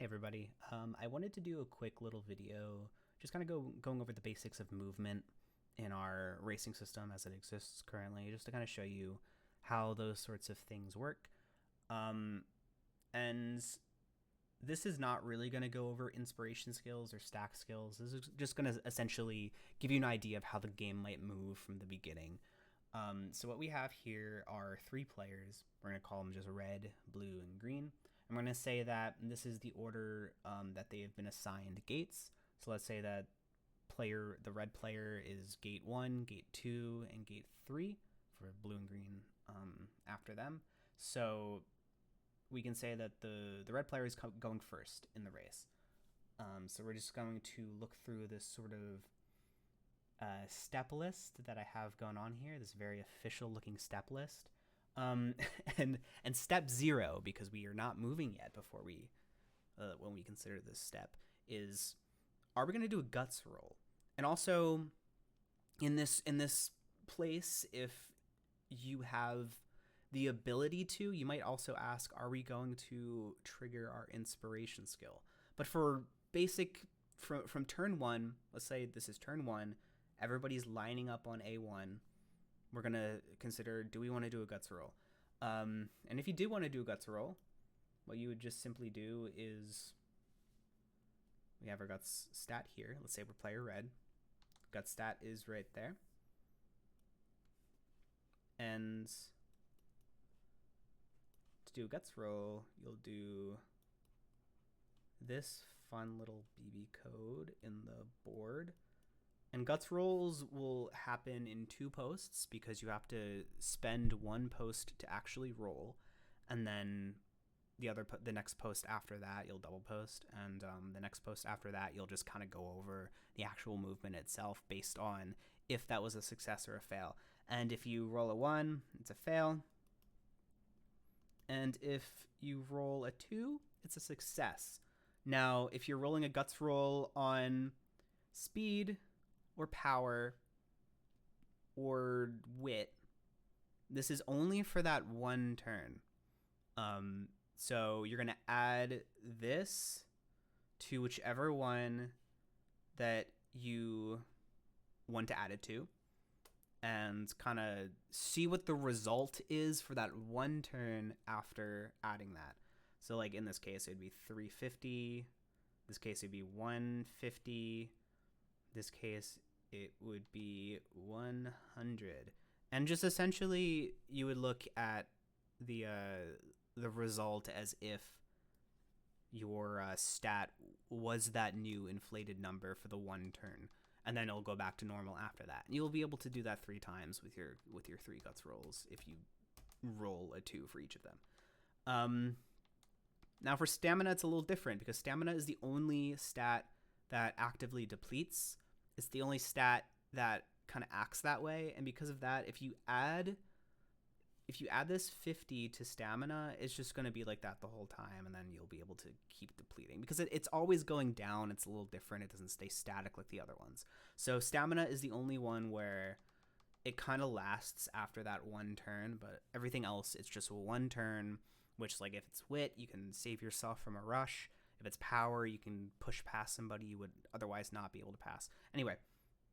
Hey everybody. I wanted to do a quick little video, just kind of going over the basics of movement in our racing system as it exists currently, just to kind of show you how those sorts of things work. Um, and this is not really going to go over inspiration skills or stack skills. This is just going to essentially give you an idea of how the game might move from the beginning. So what we have here are three players. We're going to call them just red, blue, and green. I'm going to say that this is the order that they have been assigned gates. So let's say that the red player is gate 1, gate 2, and gate 3 for blue and green after them. So we can say that the red player is going first in the race. So we're just going to look through this sort of step list that I have going on here, this very official looking step list. Um, and step 0, because we are not moving yet before we when we consider this step, is, are we going to do a guts roll? And also in this place, if you have the ability to, you might also ask, are we going to trigger our inspiration skill? But for basic, from turn 1, let's say this is turn 1, everybody's lining up on A1. We're going to consider, do we want to do a guts roll? And if you do want to do a guts roll, what you would just simply do is, we have our guts stat here. Let's say we're player red. Guts stat is right there. And to do a guts roll, you'll do this fun little BB code in the board. And guts rolls will happen in 2 posts, because you have to spend 1 post to actually roll, and then the next post after that you'll double post, and the next post after that you'll just kind of go over the actual movement itself based on if that was a success or a fail. And if you roll a 1, it's a fail, and if you roll a 2, it's a success. Now, if you're rolling a guts roll on speed or power or wit, this is only for that 1 turn. So you're going to add this to whichever one that you want to add it to, and kind of see what the result is for that 1 turn after adding that. So like in this case, it'd be 350. This case, it'd be 150. This case, it would be 100. And just essentially, you would look at the result as if your stat was that new inflated number for the 1 turn, and then it'll go back to normal after that. And you'll be able to do that 3 times with your 3 guts rolls if you roll a 2 for each of them. Now for stamina, it's a little different, because stamina is the only stat that actively depletes. It's the only stat that kind of acts that way, and because of that, if you add this 50 to stamina, it's just going to be like that the whole time, and then you'll be able to keep depleting, because it's always going down. It's a little different. It doesn't stay static like the other ones. So stamina is the only one where it kind of lasts after that 1 turn, but everything else, it's just 1 turn, which, like, if it's wit, you can save yourself from a rush. If it's power, you can push past somebody you would otherwise not be able to pass. Anyway,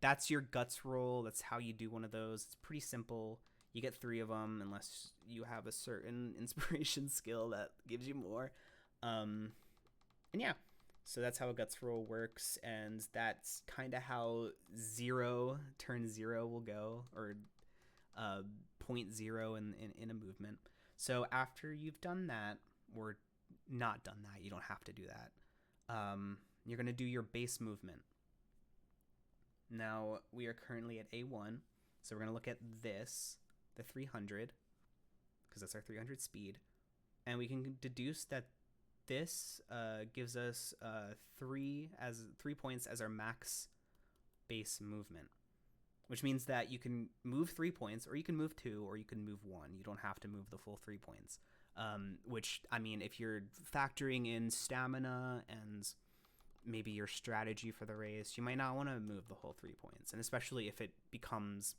that's your guts roll. That's how you do one of those. It's pretty simple. You get 3 of them unless you have a certain inspiration skill that gives you more. And yeah, so that's how a guts roll works, and that's kind of how turn 0 will go, or point 0 in a movement. So after you've done that, or not done that, you don't have to do that. You're going to do your base movement. Now, we are currently at A1, so we're going to look at this, the 300, because that's our 300 speed, and we can deduce that this gives us 3 points as our max base movement, which means that you can move 3 points, or you can move 2, or you can move 1. You don't have to move the full 3 points. Which, I mean, if you're factoring in stamina and maybe your strategy for the race, you might not want to move the whole 3 points. And especially if it becomes,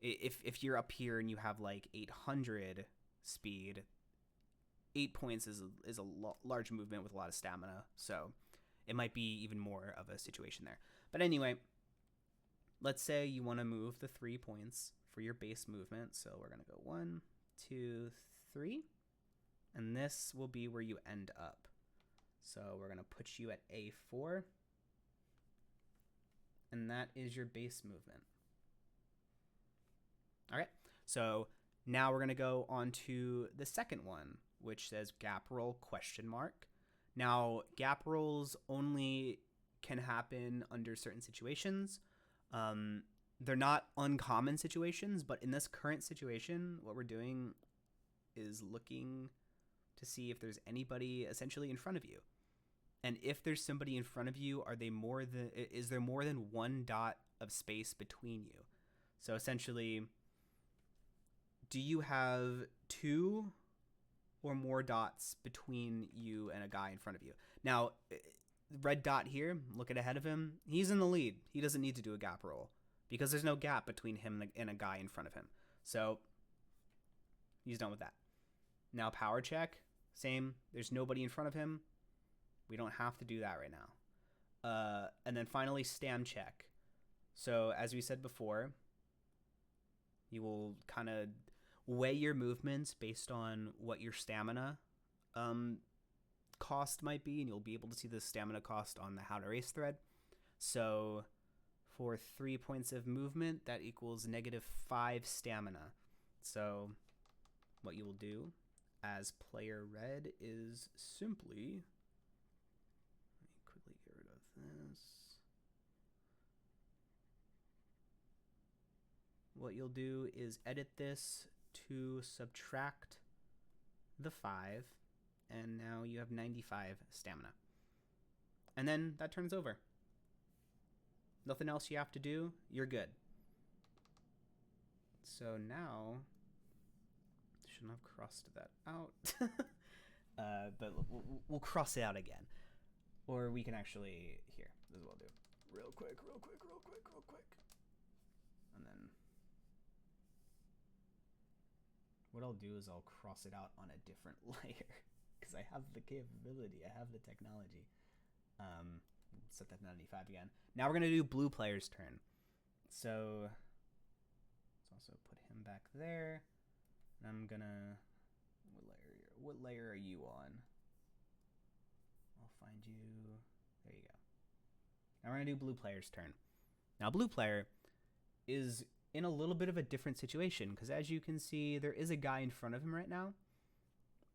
if you're up here and you have like 800 speed, 8 points is a large movement with a lot of stamina, so it might be even more of a situation there. But anyway, let's say you want to move the 3 points for your base movement. So we're going to go 1, 2, 3. And this will be where you end up. So we're going to put you at A4. And that is your base movement. All right. So now we're going to go on to the second one, which says gap roll ? Now, gap rolls only can happen under certain situations. They're not uncommon situations, but in this current situation, what we're doing is looking to see if there's anybody essentially in front of you. And if there's somebody in front of you, is there more than one dot of space between you? So essentially, do you have 2 or more dots between you and a guy in front of you? Now, red dot here, looking ahead of him, he's in the lead. He doesn't need to do a gap roll because there's no gap between him and a guy in front of him. So he's done with that. Now power check, same. There's nobody in front of him. We don't have to do that right now. And then finally stam check. So as we said before, you will kind of weigh your movements based on what your stamina cost might be, and you'll be able to see the stamina cost on the How to Race thread. So for 3 points of movement, that equals -5 stamina. So what you will do as player red is simply, let me quickly get rid of this. What you'll do is edit this to subtract the 5, and now you have 95 stamina. And then that turns over. Nothing else you have to do. You're good. So now, shouldn't have crossed that out. But we'll cross it out again. Or we can actually, here, this is what I'll do. Real quick. And then what I'll do is I'll cross it out on a different layer because I have the capability, I have the technology. Set that to 95 again. Now we're gonna do blue player's turn. So let's also put him back there. And I'm gonna, what layer are you on? I'll find you. There you go. Now we're gonna do blue player's turn. Now blue player is in a little bit of a different situation because as you can see, there is a guy in front of him right now,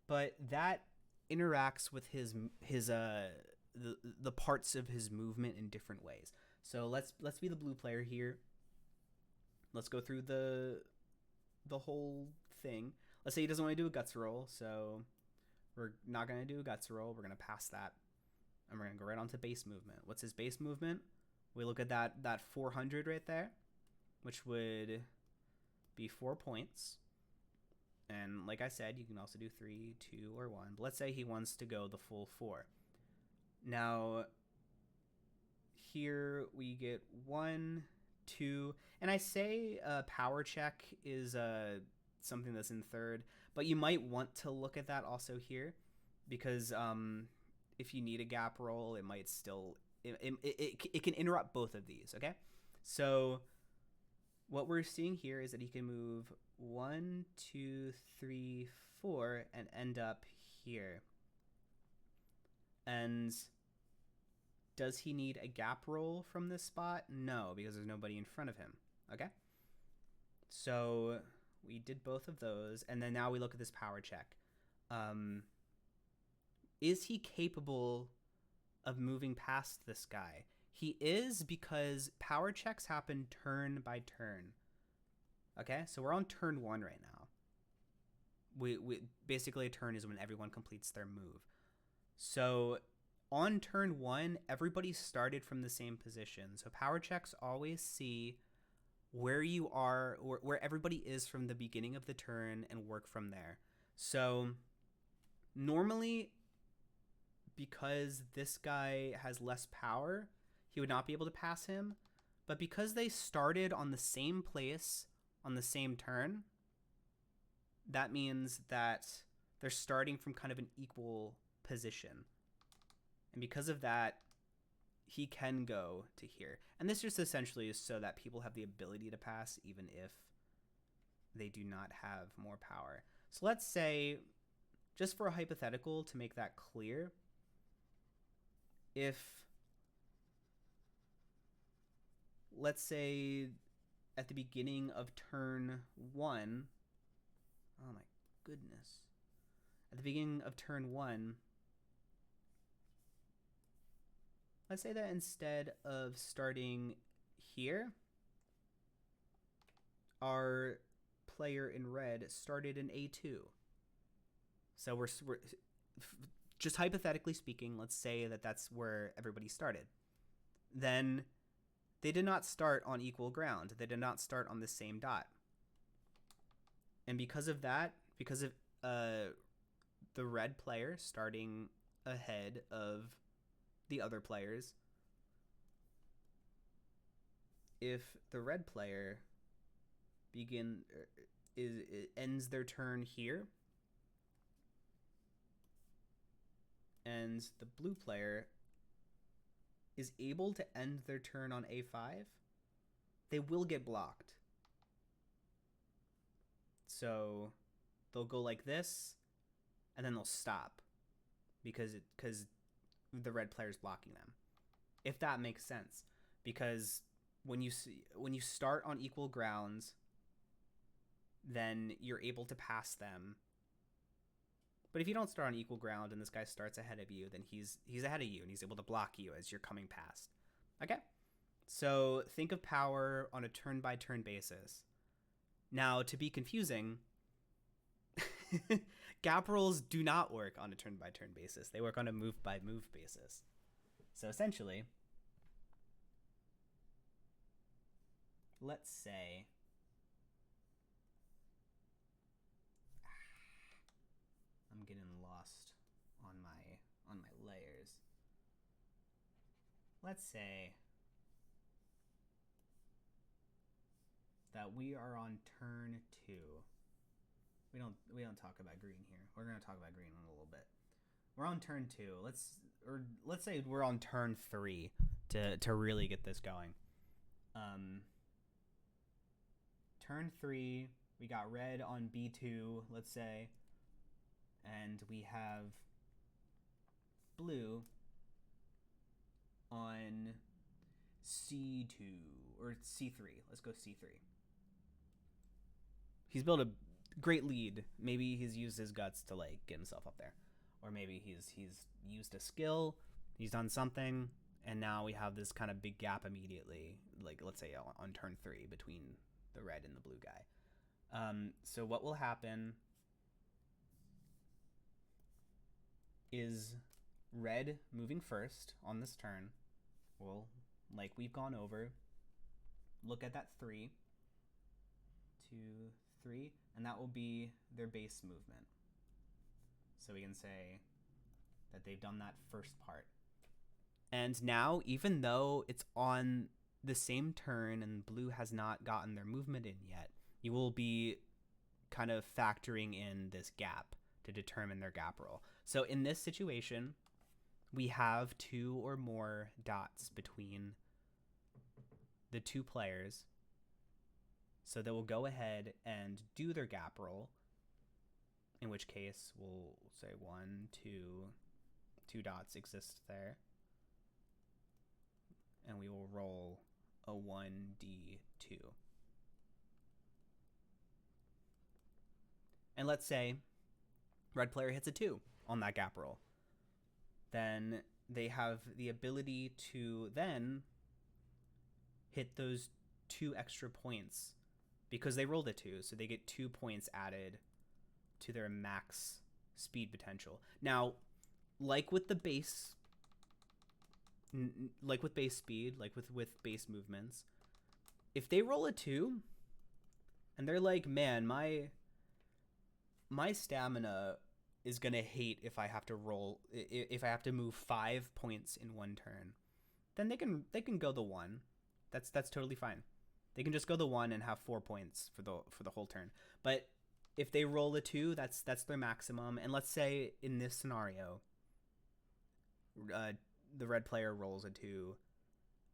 but that interacts with the parts of his movement in different ways. So let's be the blue player here. Let's go through the whole thing. Let's say he doesn't want to do a guts roll, so we're not going to do a guts roll. We're going to pass that, and we're going to go right on to base movement. What's his base movement? We look at that 400 right there, which would be 4 points. And like I said, you can also do 3, 2, or 1. But let's say he wants to go the full 4. Now, here we get 1, 2, and I say power check is something that's in third, but you might want to look at that also here because if you need a gap roll, it might still it can interrupt both of these. Okay, so what we're seeing here is that he can move 1, 2, 3, 4 and end up here. And does he need a gap roll from this spot? No, because there's nobody in front of him. Okay? So we did both of those, and then now we look at this power check. Is he capable of moving past this guy? He is, because power checks happen turn by turn. Okay? So we're on turn 1 right now. We basically, a turn is when everyone completes their move. So on turn 1, everybody started from the same position. So power checks always see where you are, or where everybody is from the beginning of the turn, and work from there. So normally, because this guy has less power, he would not be able to pass him. But because they started on the same place on the same turn, that means that they're starting from kind of an equal position. And because of that, he can go to here. And this just essentially is so that people have the ability to pass even if they do not have more power. So let's say, just for a hypothetical to make that clear, if, let's say, at the beginning of turn 1, oh my goodness, at the beginning of turn 1, let's say that instead of starting here, our player in red started in A2. So we're just hypothetically speaking, let's say that that's where everybody started. Then they did not start on equal ground. They did not start on the same dot. And because of that, because of the red player starting ahead of the other players, if the red player ends their turn here, and the blue player is able to end their turn on A5, they will get blocked. So they'll go like this, and then they'll stop because the red player is blocking them. If that makes sense, because when you start on equal grounds, then you're able to pass them. But if you don't start on equal ground and this guy starts ahead of you, then he's ahead of you and he's able to block you as you're coming past. Okay? So think of power on a turn-by-turn basis. Now, to be confusing, gap rolls do not work on a turn-by-turn basis. They work on a move-by-move basis. So essentially, let's say I'm getting lost on my layers. Let's say that we are on turn 2. We don't talk about green here. We're going to talk about green in a little bit. We're on turn 2. Let's say we're on turn 3 to really get this going. Turn 3, we got red on B2, let's say, and we have blue on C2 or C3. Let's go C3. He's built a great lead. Maybe he's used his guts to like get himself up there, or maybe he's used a skill. He's done something, and now we have this kind of big gap immediately. Like let's say on turn 3 between the red and the blue guy. So what will happen is red moving first on this turn will, like we've gone over, look at that 3, 2, 3, and that will be their base movement. So we can say that they've done that first part. And now, even though it's on the same turn and blue has not gotten their movement in yet, you will be kind of factoring in this gap to determine their gap roll. So in this situation, we have 2 or more dots between the 2 players. So they will go ahead and do their gap roll, in which case we'll say 1, 2 dots exist there. And we will roll a 1d2. And let's say red player hits a 2 on that gap roll. Then they have the ability to then hit those 2 extra points because they rolled a 2, so they get 2 points added to their max speed potential. Now, like with the base, like with base speed, like with base movements, if they roll a 2 and they're like, man, my stamina is gonna hate if I have to move 5 points in one turn, then they can go the 1. That's totally fine. They can just go the 1 and have 4 points for the whole turn. But if they roll a 2, that's their maximum. And let's say in this scenario, the red player rolls a 2,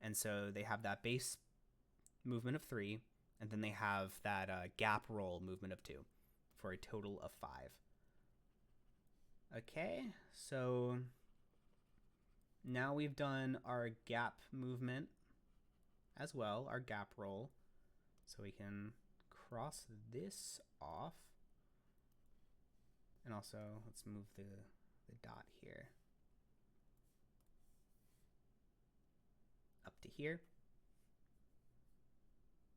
and so they have that base movement of 3, and then they have that gap roll movement of 2 for a total of 5. Okay, so now we've done our gap movement as well, our gap roll. So we can cross this off. And also, let's move the dot here up to here.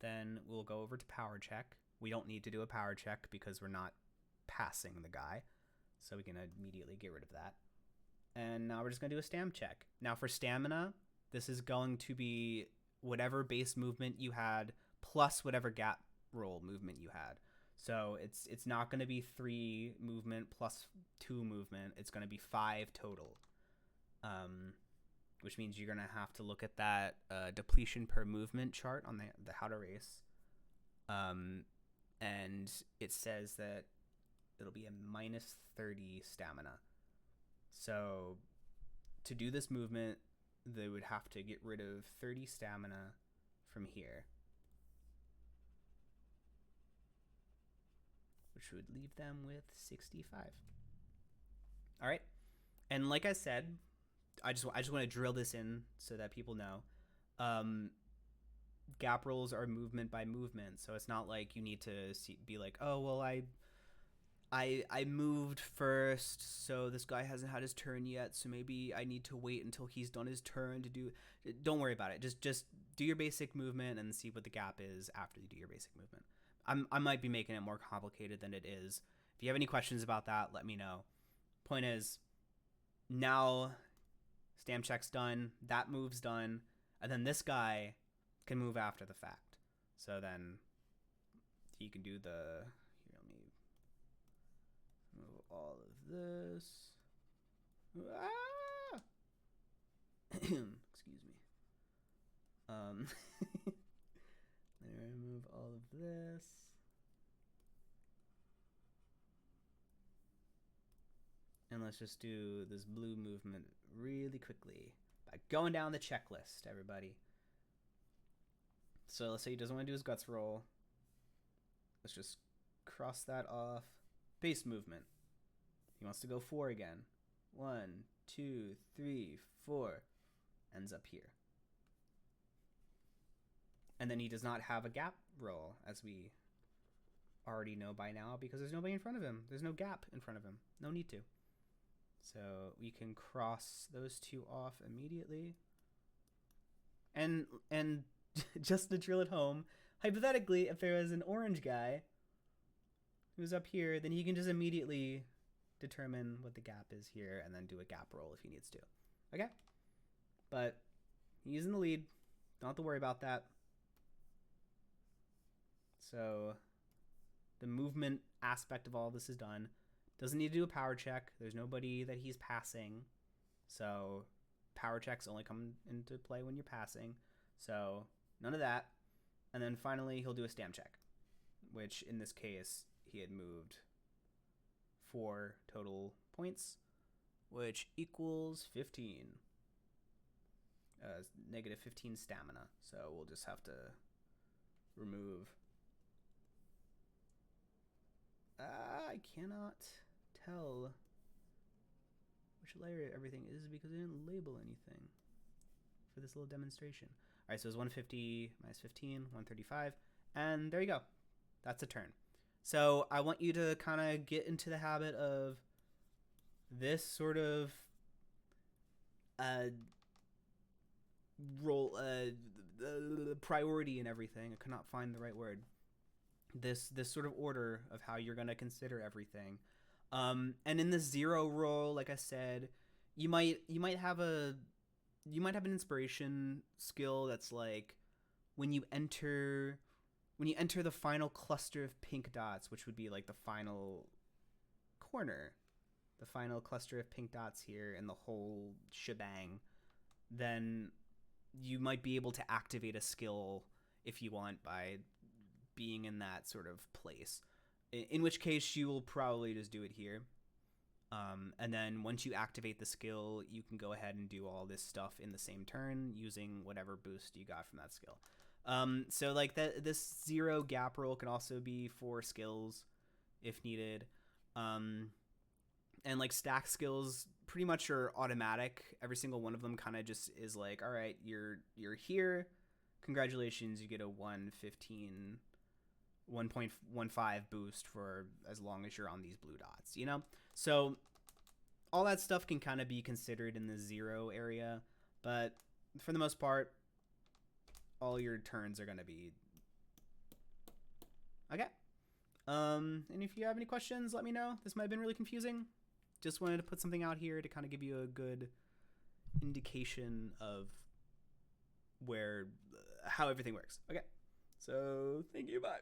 Then we'll go over to power check. We don't need to do a power check because we're not passing the guy. So we can immediately get rid of that. And now we're just going to do a stam check. Now for stamina, this is going to be whatever base movement you had plus whatever gap roll movement you had. So it's not going to be 3 movement plus 2 movement. It's going to be 5 total. Which means you're going to have to look at that depletion per movement chart on the How to Race. And it says that it'll be a minus 30 stamina. So to do this movement, they would have to get rid of 30 stamina from here, which would leave them with 65. All right. And like I said, I just want to drill this in so that people know. Gap rolls are movement by movement, so it's not like you need to be like, oh, well, I moved first, so this guy hasn't had his turn yet, so maybe I need to wait until he's done his turn to do. Don't worry about it. Just do your basic movement and see what the gap is after you do your basic movement. I might be making it more complicated than it is. If you have any questions about that, let me know. Point is, now stam check's done, that move's done, and then this guy can move after the fact. So then he can do the... Move all of this. Ah! Excuse me. There, move all of this. And let's just do this blue movement really quickly by going down the checklist, everybody. So let's say he doesn't want to do his guts roll. Let's just cross that off. Base movement. He wants to go 4 again. 1, 2, 3, 4. Ends up here. And then he does not have a gap roll, as we already know by now, because there's nobody in front of him. There's no gap in front of him. No need to. So we can cross those 2 off immediately. And just to drill it home, hypothetically, if there was an orange guy who's up here, then he can just immediately determine what the gap is here and then do a gap roll if he needs to. Okay? But he's in the lead. Don't have to worry about that. So the movement aspect of all this is done. Doesn't need to do a power check. There's nobody that he's passing. So power checks only come into play when you're passing. So none of that. And then finally he'll do a stam check, which in this case he had moved 4 total points, which equals 15. Negative 15 stamina. So we'll just have to remove. I cannot tell which layer everything is because I didn't label anything for this little demonstration. All right, so it's 150 minus 15, 135. And there you go. That's a turn. So I want you to kind of get into the habit of this sort of role, priority and everything. I could not find the right word. This sort of order of how you're going to consider everything. And in the 0 roll, like I said, you might have an inspiration skill that's like when you enter the final cluster of pink dots, which would be like the final corner, the final cluster of pink dots here in the whole shebang, then you might be able to activate a skill if you want by being in that sort of place. in which case you will probably just do it here. And then once you activate the skill, you can go ahead and do all this stuff in the same turn using whatever boost you got from that skill. So like this 0 gap roll can also be for skills if needed. And like stack skills pretty much are automatic. Every single one of them kind of just is like, all right, you're here. Congratulations, you get a 1.15 boost for as long as you're on these blue dots, you know? So all that stuff can kind of be considered in the 0 area, but for the most part, all your turns are going to be okay. And if you have any questions, let me know. This might have been really confusing. Just wanted to put something out here to kind of give you a good indication of how everything works. Okay. So thank you. Bye.